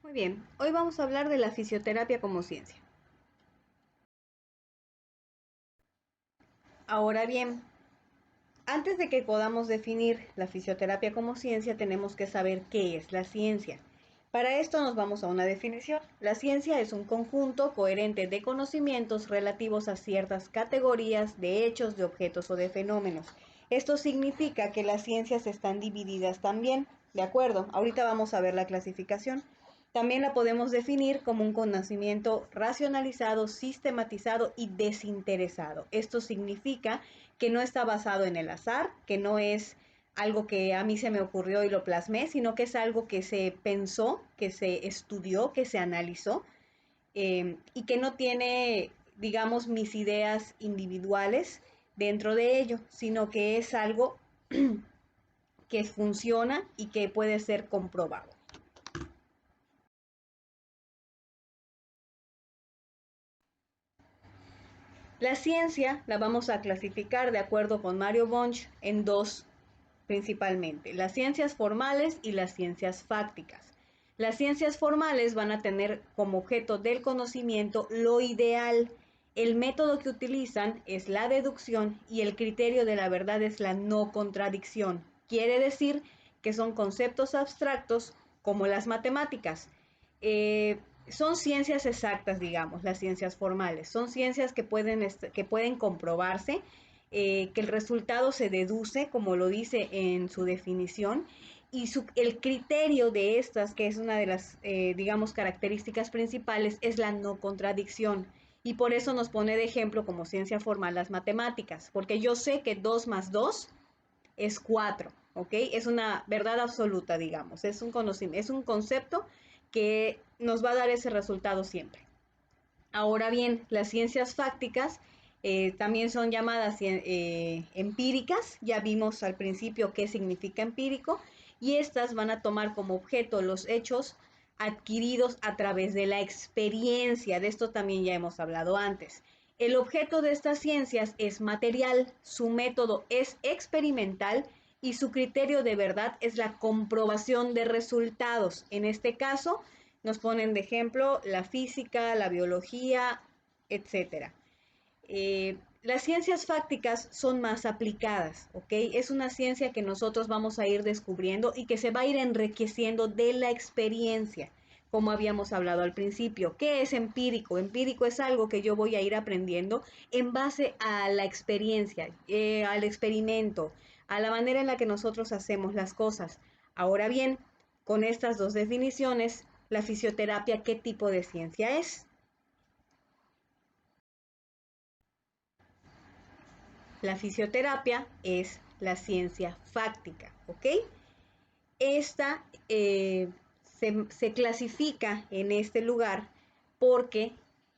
Muy bien, hoy vamos a hablar de la fisioterapia como ciencia. Ahora bien, antes de que podamos definir la fisioterapia como ciencia, tenemos que saber qué es la ciencia. Para esto nos vamos a una definición. La ciencia es un conjunto coherente de conocimientos relativos a ciertas categorías de hechos, de objetos o de fenómenos. Esto significa que las ciencias están divididas también, ¿de acuerdo? Ahorita vamos a ver la clasificación. También la podemos definir como un conocimiento racionalizado, sistematizado y desinteresado. Esto significa que no está basado en el azar, que no es algo que a mí se me ocurrió y lo plasmé, sino que es algo que se pensó, que se estudió, que se analizó y que no tiene, digamos, mis ideas individuales dentro de ello, sino que es algo que funciona y que puede ser comprobado. La ciencia la vamos a clasificar de acuerdo con Mario Bunch en dos principalmente, las ciencias formales y las ciencias fácticas. Las ciencias formales van a tener como objeto del conocimiento lo ideal. El método que utilizan es la deducción y el criterio de la verdad es la no contradicción. Quiere decir que son conceptos abstractos como las matemáticas. Son ciencias exactas, digamos, las ciencias formales. Son ciencias que pueden comprobarse, que el resultado se deduce, como lo dice en su definición, y el criterio de estas, que es una de las, digamos, características principales, es la no contradicción. Y por eso nos pone de ejemplo como ciencia formal las matemáticas, porque yo sé que 2 más 2 es 4, ¿ok? Es una verdad absoluta, digamos, es un conocimiento, es un concepto que nos va a dar ese resultado siempre. Ahora bien, las ciencias fácticas también son llamadas empíricas, ya vimos al principio qué significa empírico, y estas van a tomar como objeto los hechos adquiridos a través de la experiencia. De esto también ya hemos hablado antes. El objeto de estas ciencias es material, su método es experimental y su criterio de verdad es la comprobación de resultados. En este caso, nos ponen de ejemplo la física, la biología, etcétera. Las ciencias fácticas son más aplicadas, ¿ok? Es una ciencia que nosotros vamos a ir descubriendo y que se va a ir enriqueciendo de la experiencia, como habíamos hablado al principio. ¿Qué es empírico? Empírico es algo que yo voy a ir aprendiendo en base a la experiencia, al experimento, a la manera en la que nosotros hacemos las cosas. Ahora bien, con estas dos definiciones, la fisioterapia, ¿qué tipo de ciencia es? La fisioterapia es la ciencia fáctica, ¿ok? Esta se clasifica en este lugar porque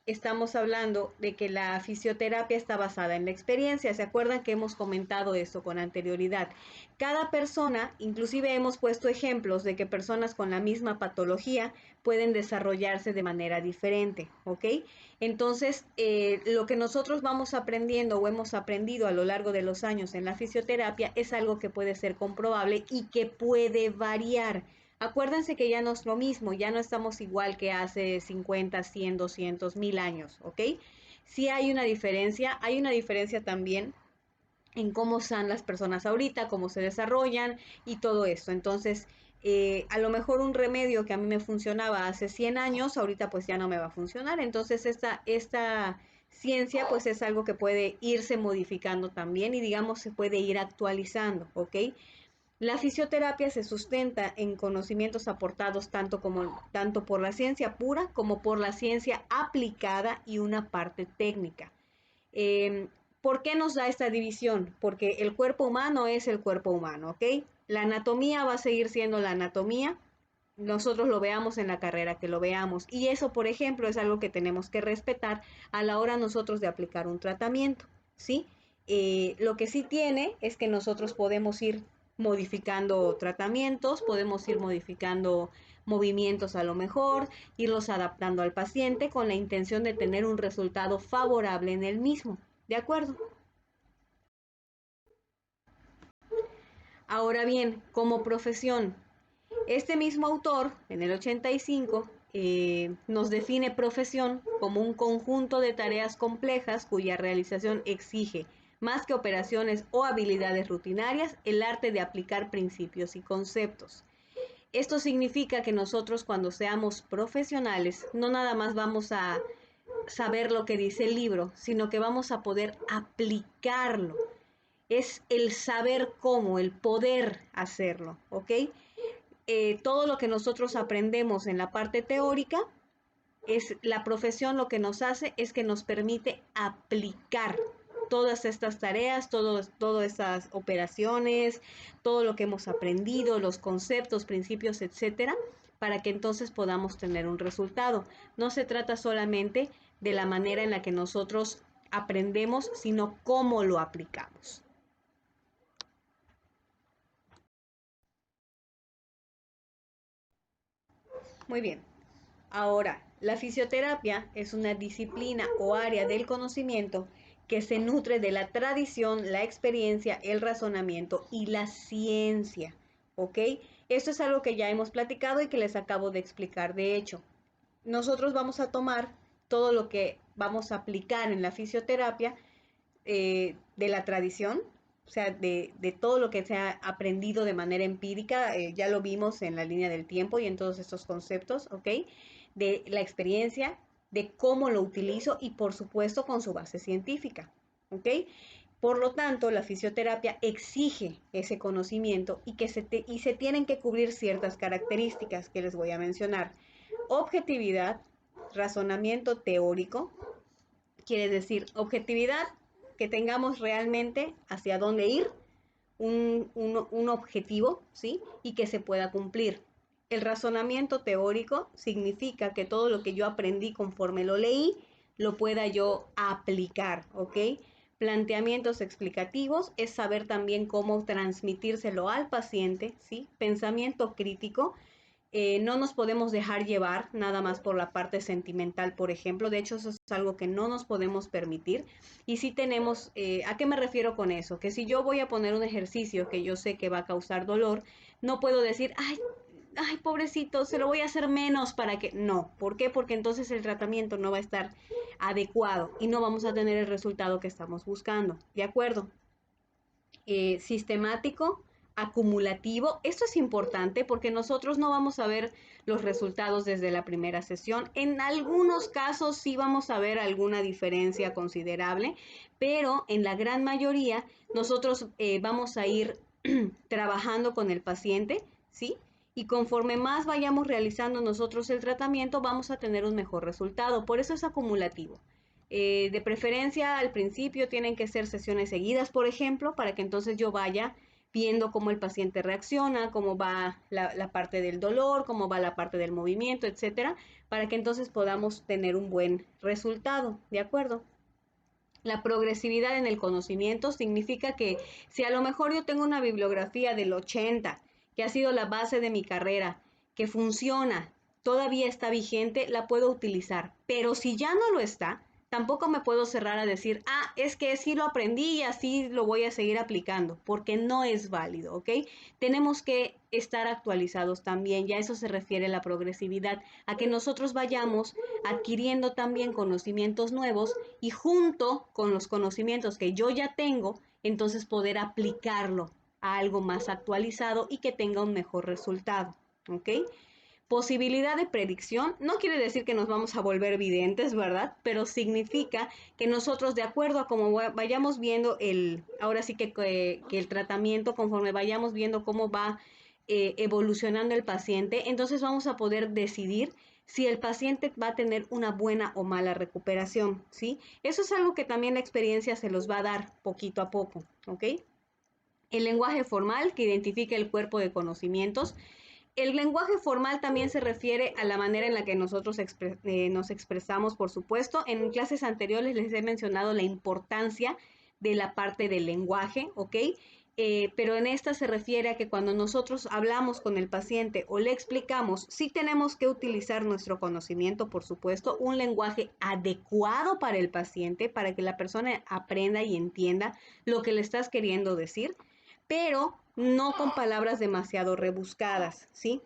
estamos hablando de que la fisioterapia está basada en la experiencia. ¿Se acuerdan que hemos comentado esto con anterioridad? Cada persona, inclusive hemos puesto ejemplos de que personas con la misma patología pueden desarrollarse de manera diferente, ¿ok? Entonces, lo que nosotros vamos aprendiendo o hemos aprendido a lo largo de los años en la fisioterapia es algo que puede ser comprobable y que puede variar. Acuérdense que ya no es lo mismo, ya no estamos igual que hace 50, 100, 200, 1000 años, ¿ok? Sí hay una diferencia también en cómo están las personas ahorita, cómo se desarrollan y todo esto. Entonces, a lo mejor un remedio que a mí me funcionaba hace 100 años, ahorita pues ya no me va a funcionar. Entonces, esta ciencia pues es algo que puede irse modificando también y digamos se puede ir actualizando, ¿ok? La fisioterapia se sustenta en conocimientos aportados tanto por la ciencia pura como por la ciencia aplicada y una parte técnica. Eh, ¿Por qué nos da esta división? Porque el cuerpo humano es el cuerpo humano, ¿ok? La anatomía va a seguir siendo la anatomía, nosotros lo veamos en la carrera que lo veamos. Y eso, por ejemplo, es algo que tenemos que respetar a la hora nosotros de aplicar un tratamiento, ¿sí? Lo que sí tiene es que nosotros podemos ir modificando tratamientos, podemos ir modificando movimientos a lo mejor, irlos adaptando al paciente con la intención de tener un resultado favorable en el mismo. ¿De acuerdo? Ahora bien, como profesión, Este mismo autor, en el 85, nos define profesión como un conjunto de tareas complejas cuya realización exige, más que operaciones o habilidades rutinarias, el arte de aplicar principios y conceptos. Esto significa que nosotros cuando seamos profesionales no nada más vamos a saber lo que dice el libro, sino que vamos a poder aplicarlo. Es el saber cómo, el poder hacerlo, ¿ok? Todo lo que nosotros aprendemos en la parte teórica, es la profesión lo que nos hace es que nos permite aplicar todas estas tareas, todas estas operaciones, todo lo que hemos aprendido, los conceptos, principios, etcétera, para que entonces podamos tener un resultado. No se trata solamente de la manera en la que nosotros aprendemos, sino cómo lo aplicamos. Muy bien. Ahora, la fisioterapia es una disciplina o área del conocimiento que se nutre de la tradición, la experiencia, el razonamiento y la ciencia, ¿ok? Esto es algo que ya hemos platicado y que les acabo de explicar. De hecho, nosotros vamos a tomar todo lo que vamos a aplicar en la fisioterapia de la tradición, o sea, de todo lo que se ha aprendido de manera empírica, ya lo vimos en la línea del tiempo y en todos estos conceptos, ¿ok? De la experiencia, de cómo lo utilizo y por supuesto con su base científica, ¿ok? Por lo tanto, la fisioterapia exige ese conocimiento y se tienen que cubrir ciertas características que les voy a mencionar. Objetividad, razonamiento teórico, quiere decir objetividad, que tengamos realmente hacia dónde ir, un objetivo, ¿sí? Y que se pueda cumplir. El razonamiento teórico significa que todo lo que yo aprendí conforme lo leí, lo pueda yo aplicar, ¿ok? Planteamientos explicativos es saber también cómo transmitírselo al paciente, ¿sí? Pensamiento crítico, no nos podemos dejar llevar nada más por la parte sentimental, por ejemplo. De hecho, eso es algo que no nos podemos permitir. Y si tenemos, ¿a qué me refiero con eso? Que si yo voy a poner un ejercicio que yo sé que va a causar dolor, no puedo decir, ay, pobrecito, se lo voy a hacer menos para que... No, ¿por qué? Porque entonces el tratamiento no va a estar adecuado y no vamos a tener el resultado que estamos buscando. ¿De acuerdo? Sistemático, acumulativo. Esto es importante porque nosotros no vamos a ver los resultados desde la primera sesión. En algunos casos sí vamos a ver alguna diferencia considerable, pero en la gran mayoría nosotros vamos a ir trabajando con el paciente, ¿sí? Y conforme más vayamos realizando nosotros el tratamiento, vamos a tener un mejor resultado. Por eso es acumulativo. De preferencia, al principio tienen que ser sesiones seguidas, por ejemplo, para que entonces yo vaya viendo cómo el paciente reacciona, cómo va la parte del dolor, cómo va la parte del movimiento, etcétera, para que entonces podamos tener un buen resultado, ¿de acuerdo? La progresividad en el conocimiento significa que si a lo mejor yo tengo una bibliografía del 80, que ha sido la base de mi carrera, que funciona, todavía está vigente, la puedo utilizar. Pero si ya no lo está, tampoco me puedo cerrar a decir, es que sí lo aprendí y así lo voy a seguir aplicando, porque no es válido, ¿ok? Tenemos que estar actualizados también, ya eso se refiere a la progresividad, a que nosotros vayamos adquiriendo también conocimientos nuevos y junto con los conocimientos que yo ya tengo, entonces poder aplicarlo a algo más actualizado y que tenga un mejor resultado, ¿ok? Posibilidad de predicción no quiere decir que nos vamos a volver videntes, ¿verdad? Pero significa que nosotros, de acuerdo a cómo vayamos viendo ahora sí que el tratamiento, conforme vayamos viendo cómo va evolucionando el paciente, entonces vamos a poder decidir si el paciente va a tener una buena o mala recuperación, ¿sí? Eso es algo que también la experiencia se los va a dar poquito a poco, ¿ok? El lenguaje formal, que identifica el cuerpo de conocimientos. El lenguaje formal también se refiere a la manera en la que nosotros nos expresamos, por supuesto. En clases anteriores les he mencionado la importancia de la parte del lenguaje, ¿ok? Pero en esta se refiere a que cuando nosotros hablamos con el paciente o le explicamos, sí tenemos que utilizar nuestro conocimiento, por supuesto, un lenguaje adecuado para el paciente, para que la persona aprenda y entienda lo que le estás queriendo decir, pero no con palabras demasiado rebuscadas, ¿sí?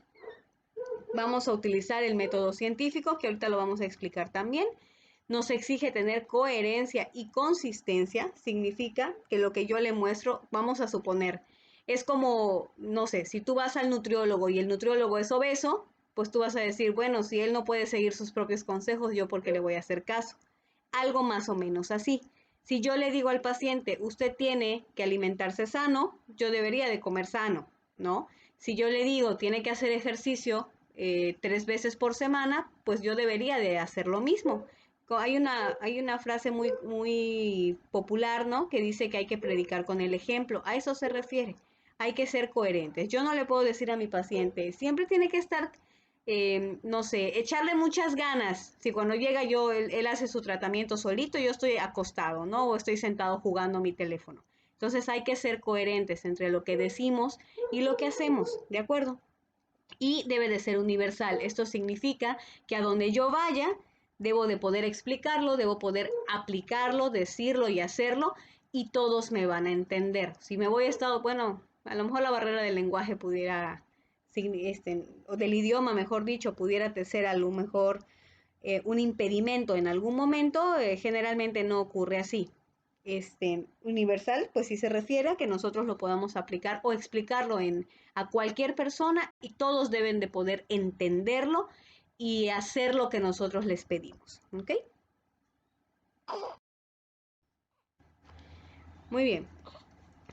Vamos a utilizar el método científico, que ahorita lo vamos a explicar también. Nos exige tener coherencia y consistencia. Significa que lo que yo le muestro, vamos a suponer, es como, no sé, si tú vas al nutriólogo y el nutriólogo es obeso, pues tú vas a decir, bueno, si él no puede seguir sus propios consejos, yo por qué le voy a hacer caso. Algo más o menos así. Si yo le digo al paciente, usted tiene que alimentarse sano, yo debería de comer sano, ¿no? Si yo le digo, tiene que hacer ejercicio 3 veces por semana, pues yo debería de hacer lo mismo. Hay una frase muy popular, ¿no? Que dice que hay que predicar con el ejemplo. A eso se refiere. Hay que ser coherentes. Yo no le puedo decir a mi paciente, siempre tiene que estar, no sé, echarle muchas ganas. Si cuando llega yo, él hace su tratamiento solito, yo estoy acostado, ¿no? O estoy sentado jugando mi teléfono. Entonces hay que ser coherentes entre lo que decimos y lo que hacemos, ¿de acuerdo? Y debe de ser universal. Esto significa que a donde yo vaya, debo de poder explicarlo, debo poder aplicarlo, decirlo y hacerlo, y todos me van a entender. Si me voy a Estado, bueno, a lo mejor la barrera del lenguaje pudiera, o del idioma, mejor dicho, pudiera ser a lo mejor un impedimento en algún momento, generalmente no ocurre así. Universal, pues sí se refiere a que nosotros lo podamos aplicar o explicarlo a cualquier persona y todos deben de poder entenderlo y hacer lo que nosotros les pedimos. ¿Ok? Muy bien.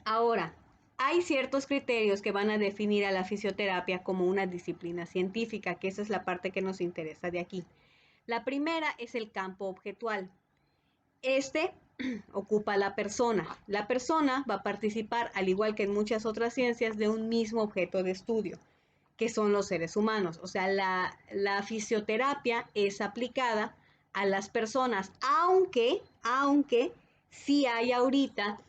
Ahora, hay ciertos criterios que van a definir a la fisioterapia como una disciplina científica, que esa es la parte que nos interesa de aquí. La primera es el campo objetual. Este ocupa la persona. La persona va a participar, al igual que en muchas otras ciencias, de un mismo objeto de estudio, que son los seres humanos. O sea, la fisioterapia es aplicada a las personas, aunque sí hay ahorita,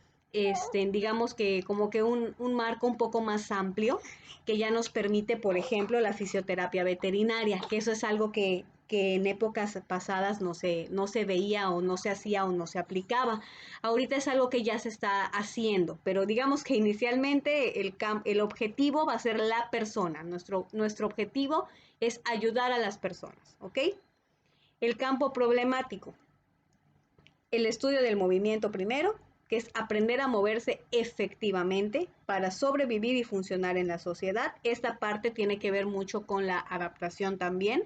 digamos que como que un marco un poco más amplio que ya nos permite, por ejemplo, la fisioterapia veterinaria, que eso es algo que en épocas pasadas no se veía o no se hacía o no se aplicaba. Ahorita es algo que ya se está haciendo, pero digamos que inicialmente el objetivo va a ser la persona. Nuestro objetivo es ayudar a las personas, ¿ok? El campo problemático. El estudio del movimiento primero, que es aprender a moverse efectivamente para sobrevivir y funcionar en la sociedad. Esta parte tiene que ver mucho con la adaptación también.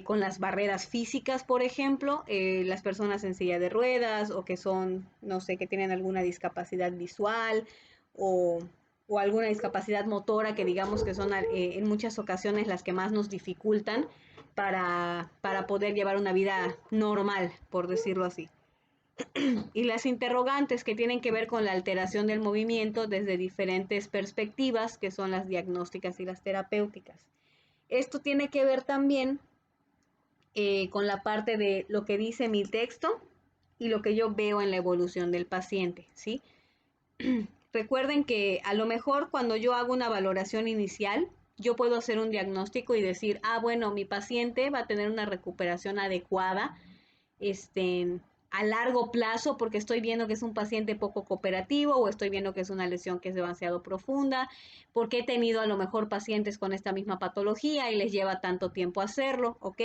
Con las barreras físicas, por ejemplo, las personas en silla de ruedas o que son, no sé, que tienen alguna discapacidad visual o, o alguna discapacidad motora que digamos que son en muchas ocasiones las que más nos dificultan para poder llevar una vida normal, por decirlo así. Y las interrogantes que tienen que ver con la alteración del movimiento desde diferentes perspectivas, que son las diagnósticas y las terapéuticas. Esto tiene que ver también con la parte de lo que dice mi texto y lo que yo veo en la evolución del paciente, ¿sí? Recuerden que a lo mejor cuando yo hago una valoración inicial, yo puedo hacer un diagnóstico y decir, bueno, mi paciente va a tener una recuperación adecuada, a largo plazo, porque estoy viendo que es un paciente poco cooperativo o estoy viendo que es una lesión que es demasiado profunda, porque he tenido a lo mejor pacientes con esta misma patología y les lleva tanto tiempo hacerlo, ¿ok?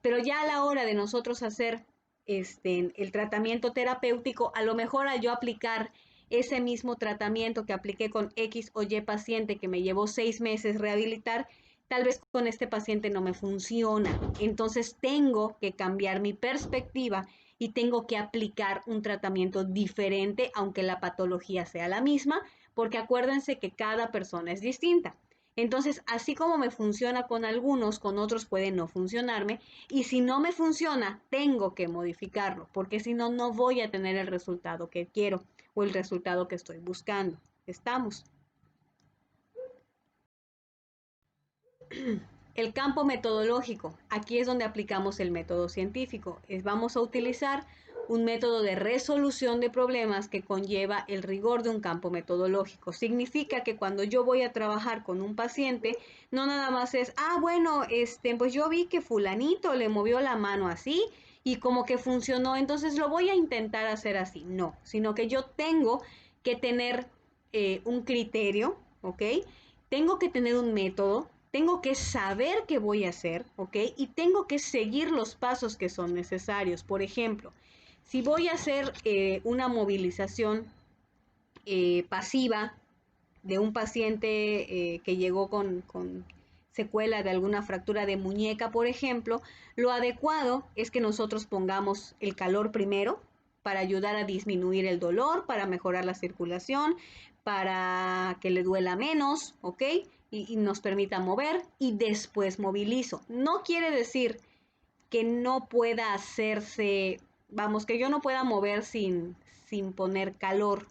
Pero ya a la hora de nosotros hacer el tratamiento terapéutico, a lo mejor al yo aplicar ese mismo tratamiento que apliqué con X o Y paciente que me llevó 6 meses rehabilitar, tal vez con este paciente no me funciona. Entonces tengo que cambiar mi perspectiva y tengo que aplicar un tratamiento diferente, aunque la patología sea la misma, porque acuérdense que cada persona es distinta. Entonces, así como me funciona con algunos, con otros puede no funcionarme. Y si no me funciona, tengo que modificarlo, porque si no, no voy a tener el resultado que quiero o el resultado que estoy buscando. ¿Estamos? El campo metodológico. Aquí es donde aplicamos el método científico. Vamos a utilizar un método de resolución de problemas que conlleva el rigor de un campo metodológico. Significa que cuando yo voy a trabajar con un paciente, no nada más es, bueno, pues yo vi que fulanito le movió la mano así y como que funcionó, entonces lo voy a intentar hacer así. No, sino que yo tengo que tener un criterio, ¿ok? Tengo que tener un método, tengo que saber qué voy a hacer, ¿ok? Y tengo que seguir los pasos que son necesarios. Por ejemplo, si voy a hacer una movilización pasiva de un paciente que llegó con secuela de alguna fractura de muñeca, por ejemplo, lo adecuado es que nosotros pongamos el calor primero para ayudar a disminuir el dolor, para mejorar la circulación, para que le duela menos, ¿ok? Y nos permita mover y después movilizo. No quiere decir que no pueda hacerse, vamos, que yo no pueda mover sin poner calor,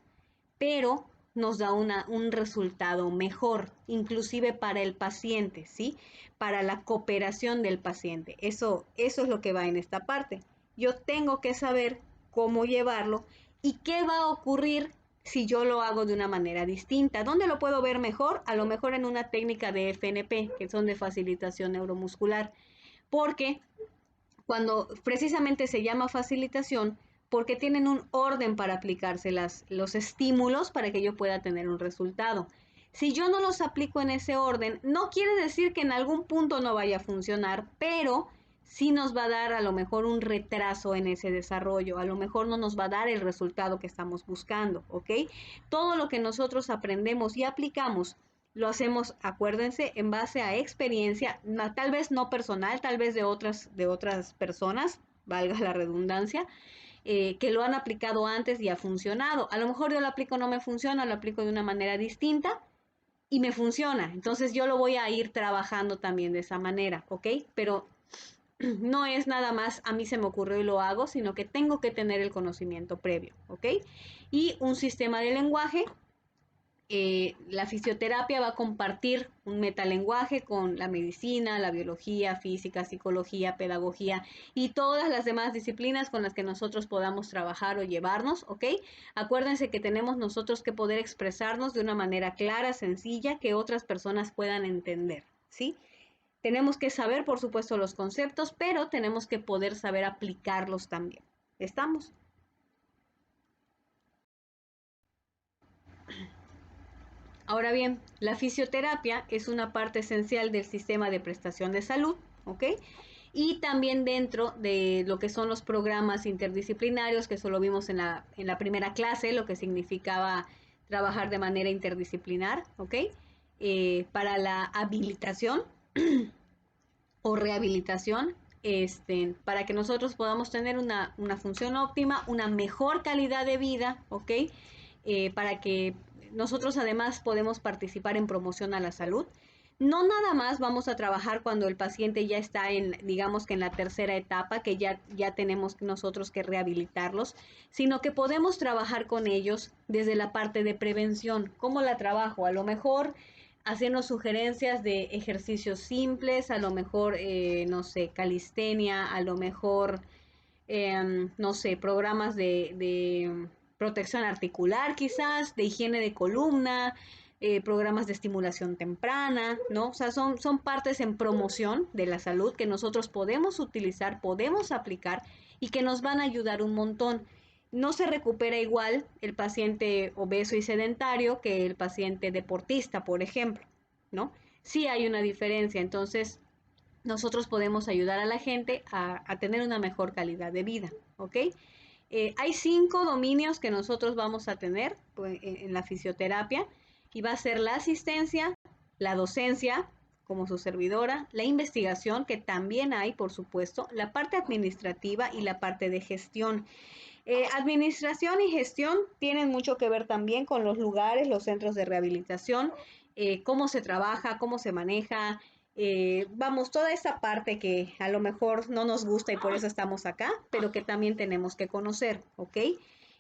pero nos da un resultado mejor, inclusive para el paciente, ¿sí? Para la cooperación del paciente. Eso es lo que va en esta parte. Yo tengo que saber cómo llevarlo y qué va a ocurrir si yo lo hago de una manera distinta. ¿Dónde lo puedo ver mejor? A lo mejor en una técnica de FNP, que son de facilitación neuromuscular, porque cuando precisamente se llama facilitación, porque tienen un orden para aplicarse los estímulos para que yo pueda tener un resultado. Si yo no los aplico en ese orden, no quiere decir que en algún punto no vaya a funcionar, pero sí nos va a dar a lo mejor un retraso en ese desarrollo, a lo mejor no nos va a dar el resultado que estamos buscando, ¿ok? Todo lo que nosotros aprendemos y aplicamos lo hacemos, acuérdense, en base a experiencia, tal vez no personal, tal vez de otras personas, valga la redundancia, que lo han aplicado antes y ha funcionado. A lo mejor yo lo aplico, no me funciona, lo aplico de una manera distinta y me funciona. Entonces yo lo voy a ir trabajando también de esa manera, ¿ok? Pero no es nada más a mí se me ocurrió y lo hago, sino que tengo que tener el conocimiento previo, ¿ok? Y un sistema de lenguaje, la fisioterapia va a compartir un metalenguaje con la medicina, la biología, física, psicología, pedagogía y todas las demás disciplinas con las que nosotros podamos trabajar o llevarnos, ¿ok? Acuérdense que tenemos nosotros que poder expresarnos de una manera clara, sencilla, que otras personas puedan entender, ¿sí? Tenemos que saber, por supuesto, los conceptos, pero tenemos que poder saber aplicarlos también. ¿Estamos? Ahora bien, la fisioterapia es una parte esencial del sistema de prestación de salud, ¿ok? Y también dentro de lo que son los programas interdisciplinarios, que eso lo vimos en la primera clase, lo que significaba trabajar de manera interdisciplinar, ¿ok? Para la habilitación o rehabilitación, para que nosotros podamos tener una función óptima, una mejor calidad de vida, ¿ok? Para que nosotros además podemos participar en promoción a la salud. No nada más vamos a trabajar cuando el paciente ya está en, digamos que en la tercera etapa, que ya tenemos nosotros que rehabilitarlos, sino que podemos trabajar con ellos desde la parte de prevención. ¿Cómo la trabajo? A lo mejor hacernos sugerencias de ejercicios simples, a lo mejor, no sé, calistenia, a lo mejor, no sé, programas de protección articular quizás, de higiene de columna, programas de estimulación temprana, ¿no? O sea, son partes en promoción de la salud que nosotros podemos utilizar, podemos aplicar y que nos van a ayudar un montón. No se recupera igual el paciente obeso y sedentario que el paciente deportista, por ejemplo, ¿no? Sí hay una diferencia, entonces nosotros podemos ayudar a la gente a tener una mejor calidad de vida, ¿ok? Hay 5 dominios que nosotros vamos a tener pues, en la fisioterapia y va a ser la asistencia, la docencia, como su servidora, la investigación, que también hay, por supuesto, la parte administrativa y la parte de gestión. Administración y gestión tienen mucho que ver también con los lugares, los centros de rehabilitación, cómo se trabaja, cómo se maneja, vamos, toda esa parte que a lo mejor no nos gusta y por eso estamos acá, pero que también tenemos que conocer, ¿ok?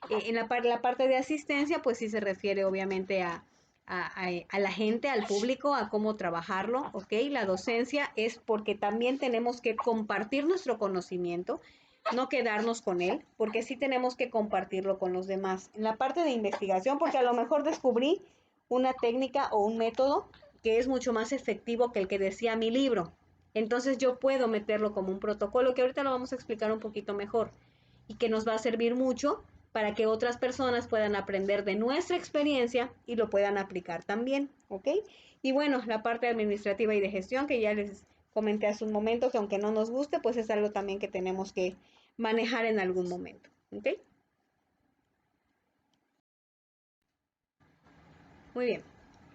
En la parte de asistencia, pues sí se refiere obviamente a la gente, al público, a cómo trabajarlo, ¿ok? La docencia es porque también tenemos que compartir nuestro conocimiento, no quedarnos con él, porque sí tenemos que compartirlo con los demás. En la parte de investigación, porque a lo mejor descubrí una técnica o un método que es mucho más efectivo que el que decía mi libro. Entonces yo puedo meterlo como un protocolo, que ahorita lo vamos a explicar un poquito mejor, y que nos va a servir mucho para que otras personas puedan aprender de nuestra experiencia y lo puedan aplicar también, ¿ok? Y bueno, la parte administrativa y de gestión que ya les comenté hace un momento, que aunque no nos guste, pues es algo también que tenemos que manejar en algún momento, ¿ok? Muy bien.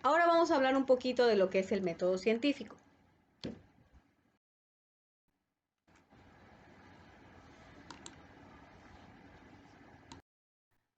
Ahora vamos a hablar un poquito de lo que es el método científico.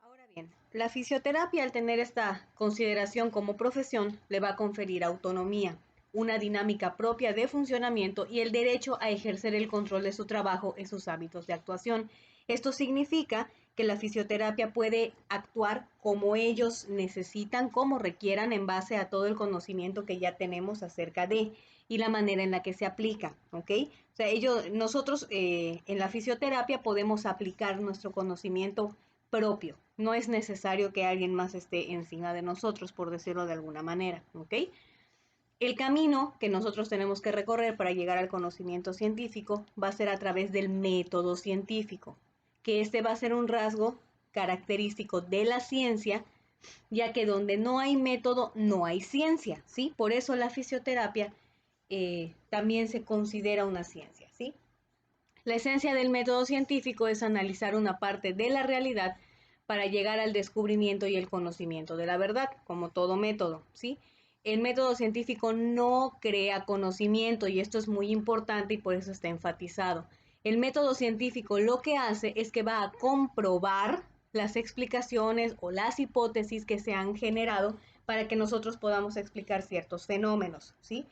Ahora bien, la fisioterapia, al tener esta consideración como profesión, le va a conferir autonomía, una dinámica propia de funcionamiento y el derecho a ejercer el control de su trabajo en sus hábitos de actuación. Esto significa que la fisioterapia puede actuar como ellos necesitan, como requieran, en base a todo el conocimiento que ya tenemos acerca de y la manera en la que se aplica, ¿ok? O sea, nosotros en la fisioterapia podemos aplicar nuestro conocimiento propio. No es necesario que alguien más esté encima de nosotros, por decirlo de alguna manera, ¿ok? El camino que nosotros tenemos que recorrer para llegar al conocimiento científico va a ser a través del método científico, que este va a ser un rasgo característico de la ciencia, ya que donde no hay método no hay ciencia, ¿sí? Por eso la fisioterapia también se considera una ciencia, ¿sí? La esencia del método científico es analizar una parte de la realidad para llegar al descubrimiento y el conocimiento de la verdad, como todo método, ¿sí? El método científico no crea conocimiento y esto es muy importante y por eso está enfatizado. El método científico lo que hace es que va a comprobar las explicaciones o las hipótesis que se han generado para que nosotros podamos explicar ciertos fenómenos, ¿sí?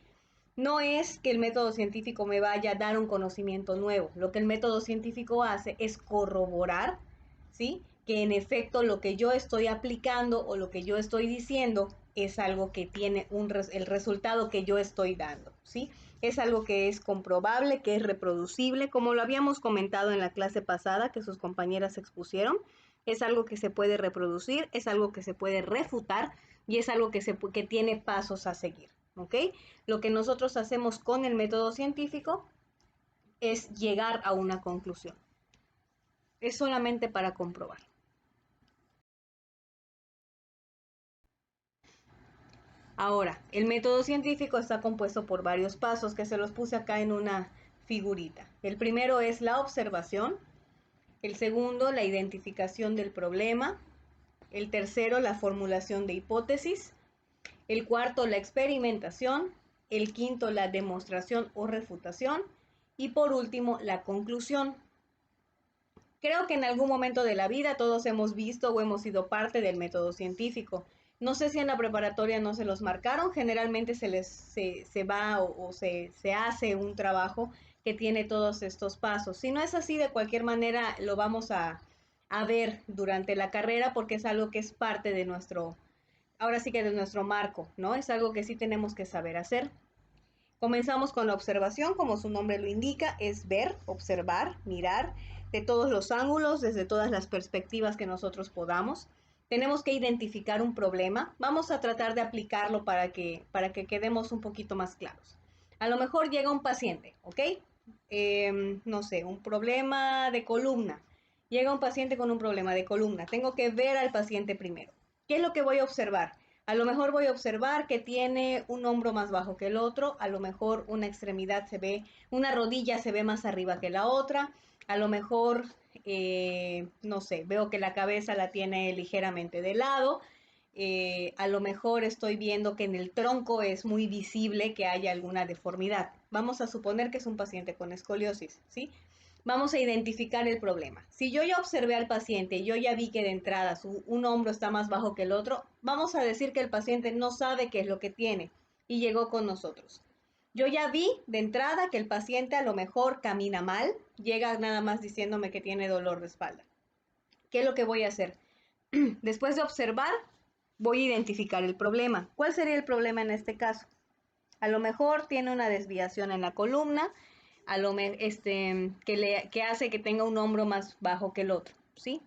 No es que el método científico me vaya a dar un conocimiento nuevo. Lo que el método científico hace es corroborar, ¿sí? Que en efecto lo que yo estoy aplicando o lo que yo estoy diciendo es algo que tiene el resultado que yo estoy dando, ¿sí? Es algo que es comprobable, que es reproducible, como lo habíamos comentado en la clase pasada que sus compañeras expusieron. Es algo que se puede reproducir, es algo que se puede refutar y es algo que tiene pasos a seguir, ¿ok? Lo que nosotros hacemos con el método científico es llegar a una conclusión. Es solamente para comprobar. Ahora, el método científico está compuesto por varios pasos que se los puse acá en una figurita. El primero es la observación, el segundo, la identificación del problema, el tercero, la formulación de hipótesis, el cuarto, la experimentación, el quinto, la demostración o refutación y por último, la conclusión. Creo que en algún momento de la vida todos hemos visto o hemos sido parte del método científico. No sé si en la preparatoria no se los marcaron, generalmente se va se hace un trabajo que tiene todos estos pasos. Si no es así, de cualquier manera lo vamos a ver durante la carrera porque es algo que es parte de nuestro, ahora sí que de nuestro marco, ¿no? Es algo que sí tenemos que saber hacer. Comenzamos con la observación, como su nombre lo indica, es ver, observar, mirar de todos los ángulos, desde todas las perspectivas que nosotros podamos. Tenemos que identificar un problema. Vamos a tratar de aplicarlo para que quedemos un poquito más claros. A lo mejor llega un paciente, ¿ok? No sé, un problema de columna. Llega un paciente con un problema de columna. Tengo que ver al paciente primero. ¿Qué es lo que voy a observar? A lo mejor voy a observar que tiene un hombro más bajo que el otro, a lo mejor una extremidad se ve, una rodilla se ve más arriba que la otra, a lo mejor, no sé, veo que la cabeza la tiene ligeramente de lado, a lo mejor estoy viendo que en el tronco es muy visible que haya alguna deformidad. Vamos a suponer que es un paciente con escoliosis, ¿sí? Vamos a identificar el problema. Si yo ya observé al paciente, yo ya vi que de entrada un hombro está más bajo que el otro, vamos a decir que el paciente no sabe qué es lo que tiene y llegó con nosotros. Yo ya vi de entrada que el paciente a lo mejor camina mal, llega nada más diciéndome que tiene dolor de espalda. ¿Qué es lo que voy a hacer? Después de observar, voy a identificar el problema. ¿Cuál sería el problema en este caso? A lo mejor tiene una desviación en la columna, que hace que tenga un hombro más bajo que el otro, ¿sí?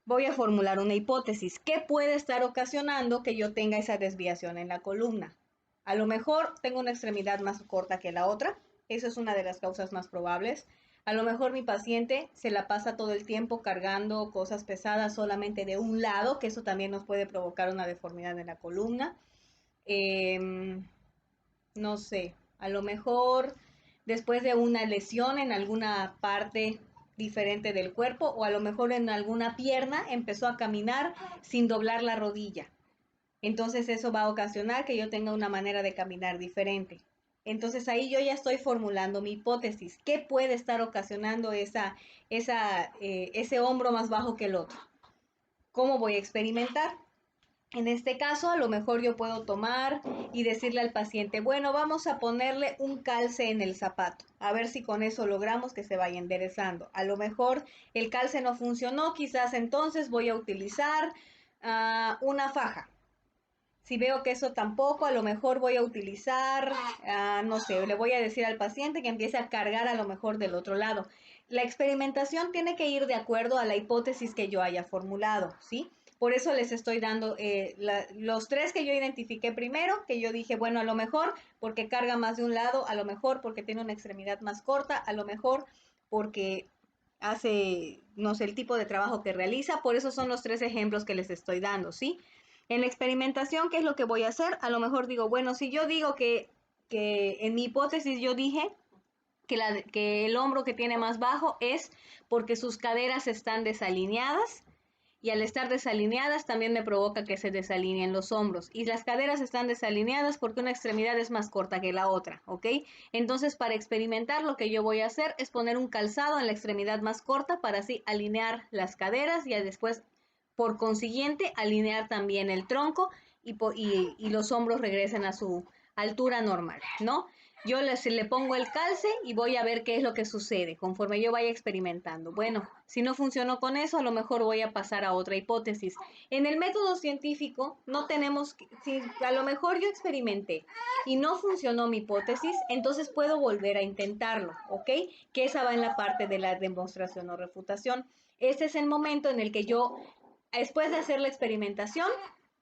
Voy a formular una hipótesis. ¿Qué puede estar ocasionando que yo tenga esa desviación en la columna? A lo mejor tengo una extremidad más corta que la otra. Esa es una de las causas más probables. A lo mejor mi paciente se la pasa todo el tiempo cargando cosas pesadas solamente de un lado, que eso también nos puede provocar una deformidad en la columna. Em, no sé, a lo mejor después de una lesión en alguna parte diferente del cuerpo o a lo mejor en alguna pierna empezó a caminar sin doblar la rodilla. Entonces eso va a ocasionar que yo tenga una manera de caminar diferente. Entonces ahí yo ya estoy formulando mi hipótesis. ¿Qué puede estar ocasionando ese hombro más bajo que el otro? ¿Cómo voy a experimentar? En este caso, a lo mejor yo puedo tomar y decirle al paciente, bueno, vamos a ponerle un calce en el zapato, a ver si con eso logramos que se vaya enderezando. A lo mejor el calce no funcionó, quizás entonces voy a utilizar una faja. Si veo que eso tampoco, a lo mejor voy a utilizar, no sé, le voy a decir al paciente que empiece a cargar a lo mejor del otro lado. La experimentación tiene que ir de acuerdo a la hipótesis que yo haya formulado, ¿sí? Por eso les estoy dando los tres que yo identifiqué primero, que yo dije, bueno, a lo mejor porque carga más de un lado, a lo mejor porque tiene una extremidad más corta, a lo mejor porque hace, no sé, el tipo de trabajo que realiza. Por eso son los tres ejemplos que les estoy dando, ¿sí? En la experimentación, ¿qué es lo que voy a hacer? A lo mejor digo, bueno, si yo digo que en mi hipótesis yo dije que el hombro que tiene más bajo es porque sus caderas están desalineadas y al estar desalineadas también me provoca que se desalineen los hombros. Y las caderas están desalineadas porque una extremidad es más corta que la otra, ¿ok? Entonces, para experimentar, lo que yo voy a hacer es poner un calzado en la extremidad más corta para así alinear las caderas y después, por consiguiente, alinear también el tronco y los hombros regresen a su altura normal, ¿no? Yo le pongo el calce y voy a ver qué es lo que sucede conforme yo vaya experimentando. Bueno, si no funcionó con eso, a lo mejor voy a pasar a otra hipótesis. En el método científico no tenemos, si a lo mejor yo experimenté y no funcionó mi hipótesis, entonces puedo volver a intentarlo, ¿ok? Que esa va en la parte de la demostración o refutación. Este es el momento en el que yo, después de hacer la experimentación,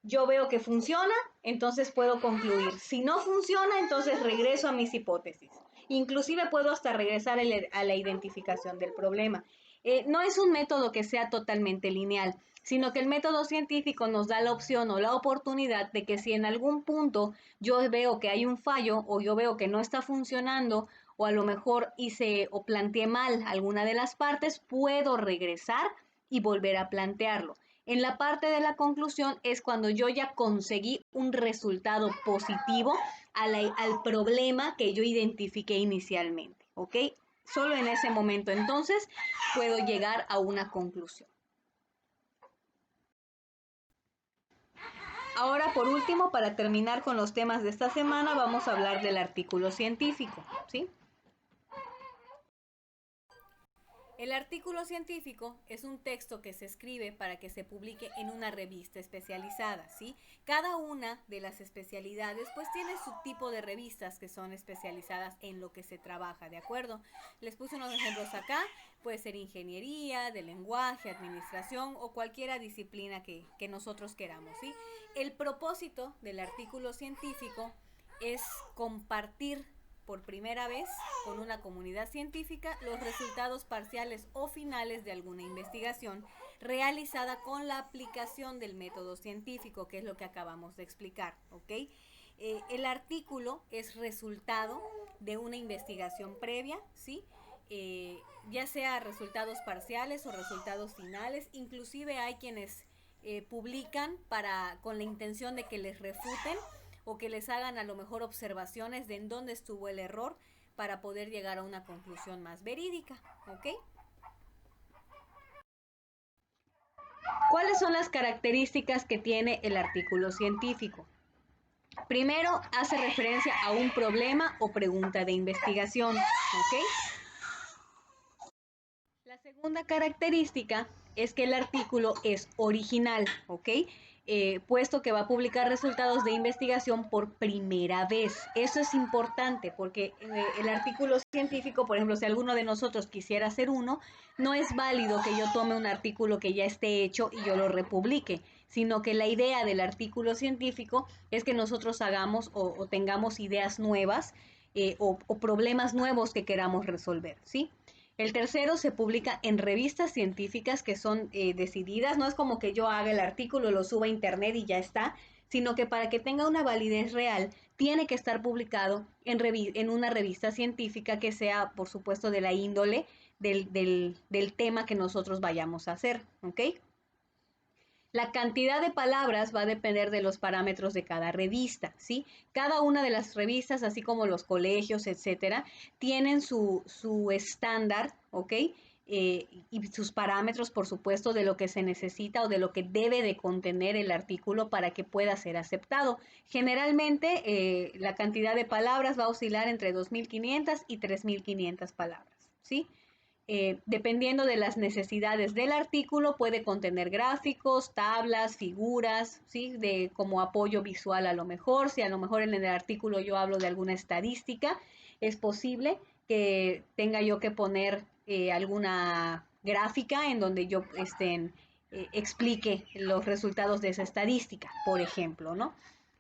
yo veo que funciona, entonces puedo concluir. Si no funciona, entonces regreso a mis hipótesis. Inclusive puedo hasta regresar a la identificación del problema. No es un método que sea totalmente lineal, sino que el método científico nos da la opción o la oportunidad de que si en algún punto yo veo que hay un fallo o yo veo que no está funcionando o a lo mejor hice o planteé mal alguna de las partes, puedo regresar y volver a plantearlo. En la parte de la conclusión es cuando yo ya conseguí un resultado positivo al problema que yo identifiqué inicialmente, ¿ok? Solo en ese momento entonces puedo llegar a una conclusión. Ahora, por último, para terminar con los temas de esta semana, vamos a hablar del artículo científico, ¿sí? El artículo científico es un texto que se escribe para que se publique en una revista especializada, ¿sí? Cada una de las especialidades pues tiene su tipo de revistas que son especializadas en lo que se trabaja, ¿de acuerdo? Les puse unos ejemplos acá, puede ser ingeniería, de lenguaje, administración o cualquiera disciplina que nosotros queramos, ¿sí? El propósito del artículo científico es compartir por primera vez con una comunidad científica los resultados parciales o finales de alguna investigación realizada con la aplicación del método científico, que es lo que acabamos de explicar, ¿ok? El artículo es resultado de una investigación previa, ¿sí? Ya sea resultados parciales o resultados finales, inclusive hay quienes publican con la intención de que les refuten o que les hagan a lo mejor observaciones de en dónde estuvo el error para poder llegar a una conclusión más verídica, ¿ok? ¿Cuáles son las características que tiene el artículo científico? Primero, hace referencia a un problema o pregunta de investigación, ¿ok? La segunda característica es que el artículo es original, ¿ok? Puesto que va a publicar resultados de investigación por primera vez. Eso es importante porque el artículo científico, por ejemplo, si alguno de nosotros quisiera hacer uno, no es válido que yo tome un artículo que ya esté hecho y yo lo republique, sino que la idea del artículo científico es que nosotros hagamos o tengamos ideas nuevas o problemas nuevos que queramos resolver, ¿sí? El tercero se publica en revistas científicas que son decididas, no es como que yo haga el artículo, lo suba a internet y ya está, sino que para que tenga una validez real, tiene que estar publicado en una revista científica que sea, por supuesto, de la índole del tema que nosotros vayamos a hacer, ¿ok? La cantidad de palabras va a depender de los parámetros de cada revista, ¿sí? Cada una de las revistas, así como los colegios, etcétera, tienen su estándar, ¿ok? Y sus parámetros, por supuesto, de lo que se necesita o de lo que debe de contener el artículo para que pueda ser aceptado. Generalmente, la cantidad de palabras va a oscilar entre 2.500 y 3.500 palabras, ¿sí? Dependiendo de las necesidades del artículo, puede contener gráficos, tablas, figuras, ¿sí? Como apoyo visual a lo mejor. Si a lo mejor en el artículo yo hablo de alguna estadística, es posible que tenga yo que poner alguna gráfica en donde yo explique los resultados de esa estadística, por ejemplo, ¿no?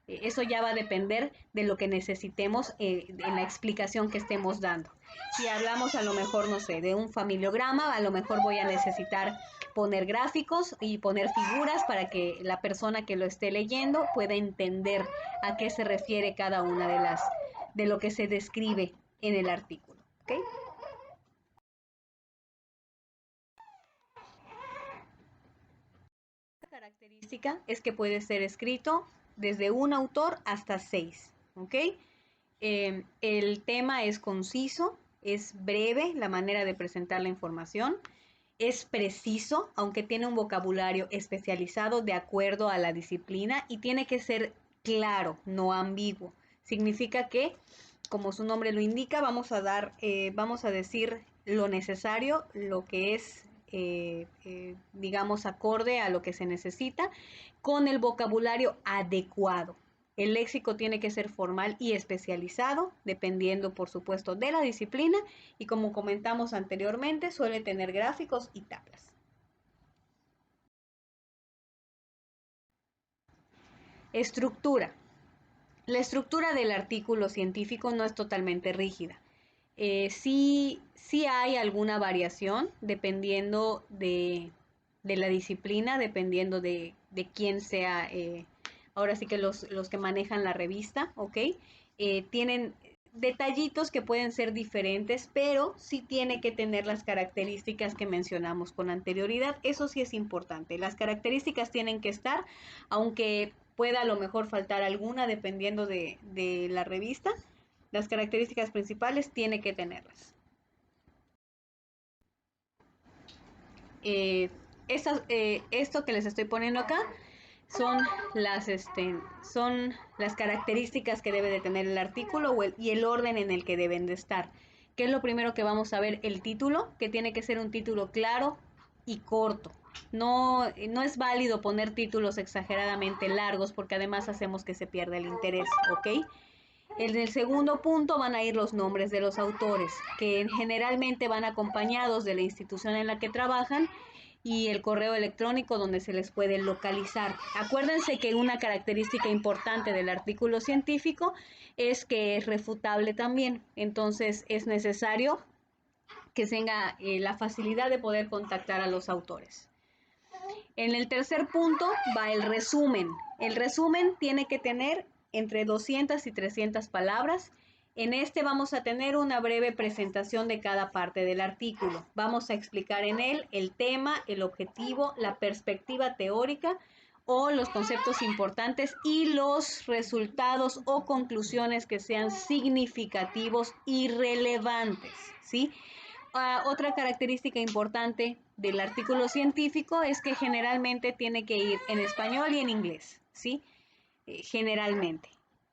Eso ya va a depender de lo que necesitemos en la explicación que estemos dando. Si hablamos a lo mejor, no sé, de un familiograma, a lo mejor voy a necesitar poner gráficos y poner figuras para que la persona que lo esté leyendo pueda entender a qué se refiere cada una de lo que se describe en el artículo. ¿Ok? La característica es que puede ser escrito desde un autor hasta 6. ¿Ok? El tema es conciso, es breve la manera de presentar la información, es preciso, aunque tiene un vocabulario especializado de acuerdo a la disciplina, y tiene que ser claro, no ambiguo. Significa que, como su nombre lo indica, vamos a decir lo necesario, lo que es, digamos, acorde a lo que se necesita, con el vocabulario adecuado. El léxico tiene que ser formal y especializado, dependiendo, por supuesto, de la disciplina, y como comentamos anteriormente, suele tener gráficos y tablas. Estructura. La estructura del artículo científico no es totalmente rígida. Sí hay alguna variación dependiendo de la disciplina, dependiendo de quién sea, ahora sí que los que manejan la revista, ¿ok? Tienen detallitos que pueden ser diferentes, pero sí tiene que tener las características que mencionamos con anterioridad. Eso sí es importante. Las características tienen que estar, aunque pueda a lo mejor faltar alguna dependiendo de la revista. Las características principales tiene que tenerlas. Esto que les estoy poniendo acá son son las características que debe de tener el artículo y el orden en el que deben de estar. ¿Qué es lo primero que vamos a ver? El título, que tiene que ser un título claro y corto. No es válido poner títulos exageradamente largos porque además hacemos que se pierda el interés, ¿ok? En el segundo punto van a ir los nombres de los autores, que generalmente van acompañados de la institución en la que trabajan y el correo electrónico donde se les puede localizar. Acuérdense que una característica importante del artículo científico es que es refutable también, entonces es necesario que tenga la facilidad de poder contactar a los autores. En el tercer punto va el resumen. El resumen tiene que tener entre 200 y 300 palabras. En este vamos a tener una breve presentación de cada parte del artículo. Vamos a explicar en él el tema, el objetivo, la perspectiva teórica o los conceptos importantes y los resultados o conclusiones que sean significativos y relevantes, ¿sí? Otra característica importante del artículo científico es que generalmente tiene que ir en español y en inglés, ¿sí? Generalmente.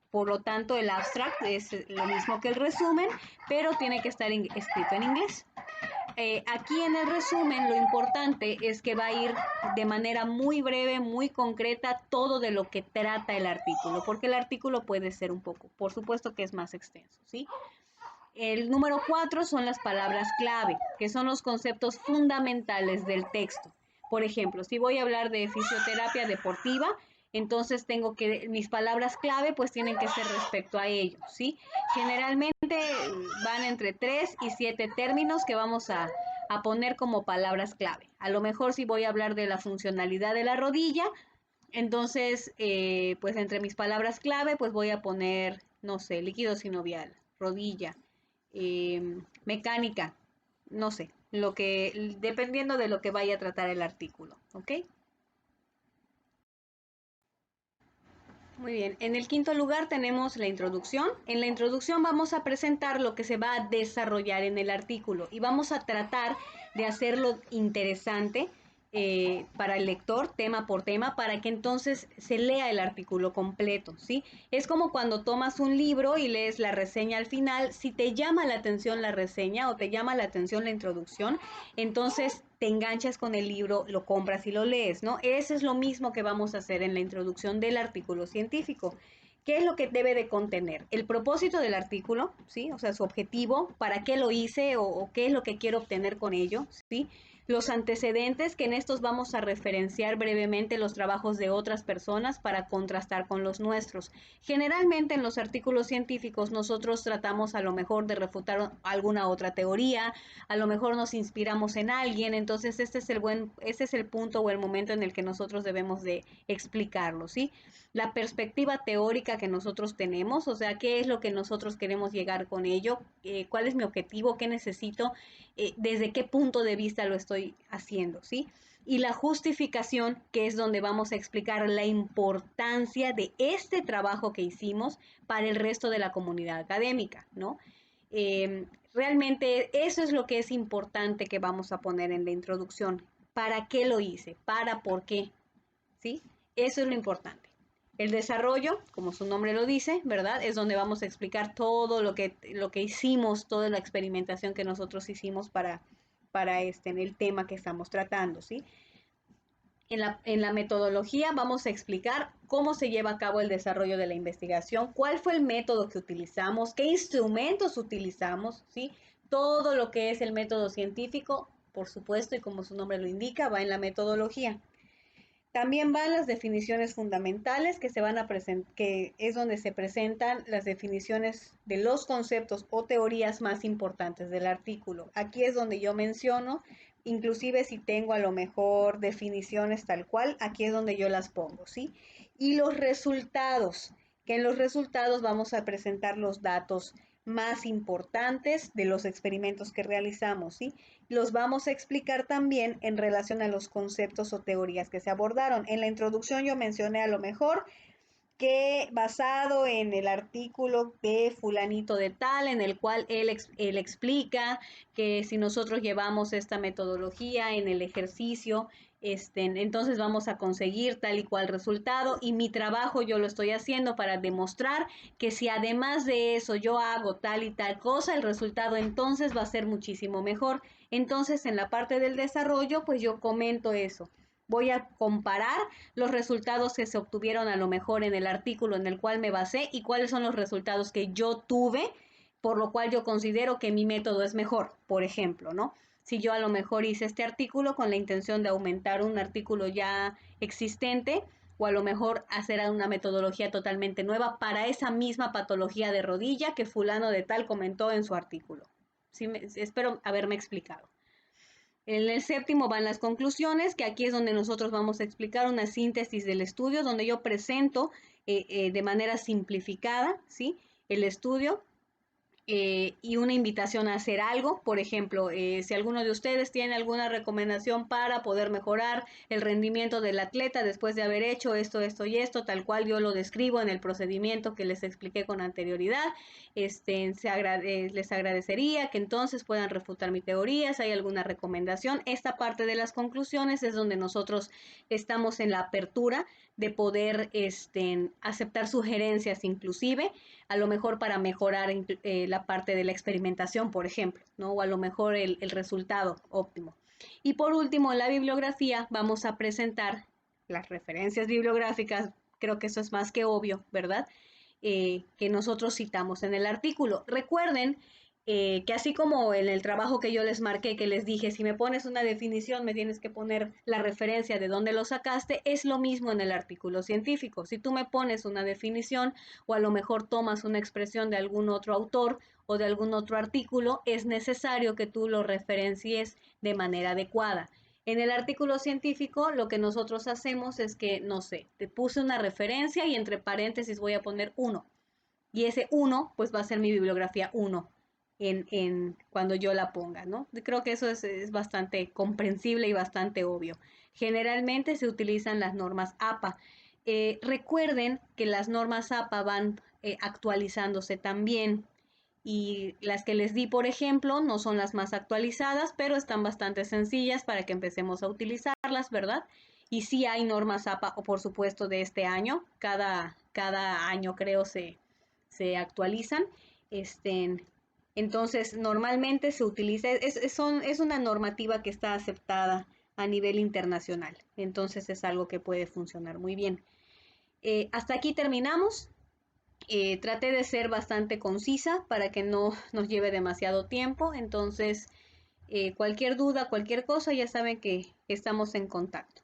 Por lo tanto, el abstract es lo mismo que el resumen, pero tiene que estar escrito en inglés. Aquí en el resumen lo importante es que va a ir de manera muy breve, muy concreta, todo de lo que trata el artículo, porque el artículo puede ser un poco, por supuesto que es más extenso, ¿sí? El número 4 son las palabras clave, que son los conceptos fundamentales del texto. Por ejemplo, si voy a hablar de fisioterapia deportiva, entonces mis palabras clave pues tienen que ser respecto a ello, ¿sí? Generalmente van entre 3 y 7 términos que vamos a a poner como palabras clave. A lo mejor si voy a hablar de la funcionalidad de la rodilla, entonces, pues entre mis palabras clave, pues voy a poner, no sé, líquido sinovial, rodilla, mecánica, no sé, dependiendo de lo que vaya a tratar el artículo, ¿ok? Muy bien, en el quinto lugar tenemos la introducción. En la introducción vamos a presentar lo que se va a desarrollar en el artículo y vamos a tratar de hacerlo interesante para el lector, tema por tema, para que entonces se lea el artículo completo, ¿sí? Es como cuando tomas un libro y lees la reseña al final, si te llama la atención la reseña o te llama la atención la introducción, entonces te enganchas con el libro, lo compras y lo lees, ¿no? Eso es lo mismo que vamos a hacer en la introducción del artículo científico. ¿Qué es lo que debe de contener? El propósito del artículo, ¿sí? O sea, su objetivo, para qué lo hice o qué es lo que quiero obtener con ello, ¿sí? Los antecedentes, que en estos vamos a referenciar brevemente los trabajos de otras personas para contrastar con los nuestros. Generalmente en los artículos científicos nosotros tratamos a lo mejor de refutar alguna otra teoría, a lo mejor nos inspiramos en alguien, entonces este es el punto o el momento en el que nosotros debemos de explicarlo, ¿sí? La perspectiva teórica que nosotros tenemos, o sea, qué es lo que nosotros queremos llegar con ello, cuál es mi objetivo, qué necesito, desde qué punto de vista lo estoy haciendo, ¿sí? Y la justificación, que es donde vamos a explicar la importancia de este trabajo que hicimos para el resto de la comunidad académica, ¿no? Realmente eso es lo que es importante que vamos a poner en la introducción. ¿Para qué lo hice? ¿Para por qué? ¿Sí? Eso es lo importante. El desarrollo, como su nombre lo dice, ¿verdad? Es donde vamos a explicar todo lo que hicimos, toda la experimentación que nosotros hicimos para en el tema que estamos tratando, ¿sí? En la metodología vamos a explicar cómo se lleva a cabo el desarrollo de la investigación, cuál fue el método que utilizamos, qué instrumentos utilizamos, ¿sí? Todo lo que es el método científico, por supuesto, y como su nombre lo indica, va en la metodología. También van las definiciones fundamentales que se van a presentar, que es donde se presentan las definiciones de los conceptos o teorías más importantes del artículo. Aquí es donde yo menciono, inclusive si tengo a lo mejor definiciones tal cual, aquí es donde yo las pongo, ¿sí? Y los resultados, que en los resultados vamos a presentar los datos más importantes de los experimentos que realizamos, ¿sí? Los vamos a explicar también en relación a los conceptos o teorías que se abordaron. En la introducción yo mencioné a lo mejor que basado en el artículo de fulanito de tal, en el cual él explica que si nosotros llevamos esta metodología en el ejercicio, entonces vamos a conseguir tal y cual resultado y mi trabajo yo lo estoy haciendo para demostrar que si además de eso yo hago tal y tal cosa, el resultado entonces va a ser muchísimo mejor. Entonces en la parte del desarrollo, pues yo comento eso. Voy a comparar los resultados que se obtuvieron a lo mejor en el artículo en el cual me basé y cuáles son los resultados que yo tuve, por lo cual yo considero que mi método es mejor, por ejemplo, ¿no? Si yo a lo mejor hice este artículo con la intención de aumentar un artículo ya existente, o a lo mejor hacer una metodología totalmente nueva para esa misma patología de rodilla que fulano de tal comentó en su artículo. Sí, espero haberme explicado. En el séptimo van las conclusiones, que aquí es donde nosotros vamos a explicar una síntesis del estudio, donde yo presento de manera simplificada, ¿sí? El estudio y una invitación a hacer algo. Por ejemplo, si alguno de ustedes tiene alguna recomendación para poder mejorar el rendimiento del atleta después de haber hecho esto y esto, tal cual yo lo describo en el procedimiento que les expliqué con anterioridad, les agradecería que entonces puedan refutar mi teoría, si hay alguna recomendación. Esta parte de las conclusiones es donde nosotros estamos en la apertura de poder aceptar sugerencias inclusive, a lo mejor para mejorar la parte de la experimentación, por ejemplo, ¿no? O a lo mejor el resultado óptimo. Y por último, en la bibliografía vamos a presentar las referencias bibliográficas, creo que eso es más que obvio, ¿verdad? Que nosotros citamos en el artículo. Recuerden que así como en el trabajo que yo les marqué, que les dije, si me pones una definición, me tienes que poner la referencia de dónde lo sacaste, es lo mismo en el artículo científico. Si tú me pones una definición o a lo mejor tomas una expresión de algún otro autor o de algún otro artículo, es necesario que tú lo referencies de manera adecuada. En el artículo científico, lo que nosotros hacemos es que, no sé, te puse una referencia y entre paréntesis voy a poner 1. Y ese 1, pues va a ser mi bibliografía 1 cuando yo la ponga, ¿no? Creo que eso es bastante comprensible y bastante obvio. Generalmente se utilizan las normas APA. Recuerden que las normas APA van actualizándose también y las que les di, por ejemplo, no son las más actualizadas, pero están bastante sencillas para que empecemos a utilizarlas, ¿verdad? Y sí hay normas APA, o por supuesto, de este año. Cada año creo se actualizan. Entonces, normalmente se utiliza, es una normativa que está aceptada a nivel internacional. Entonces, es algo que puede funcionar muy bien. Hasta aquí terminamos. Traté de ser bastante concisa para que no nos lleve demasiado tiempo. Entonces, cualquier duda, cualquier cosa, ya saben que estamos en contacto.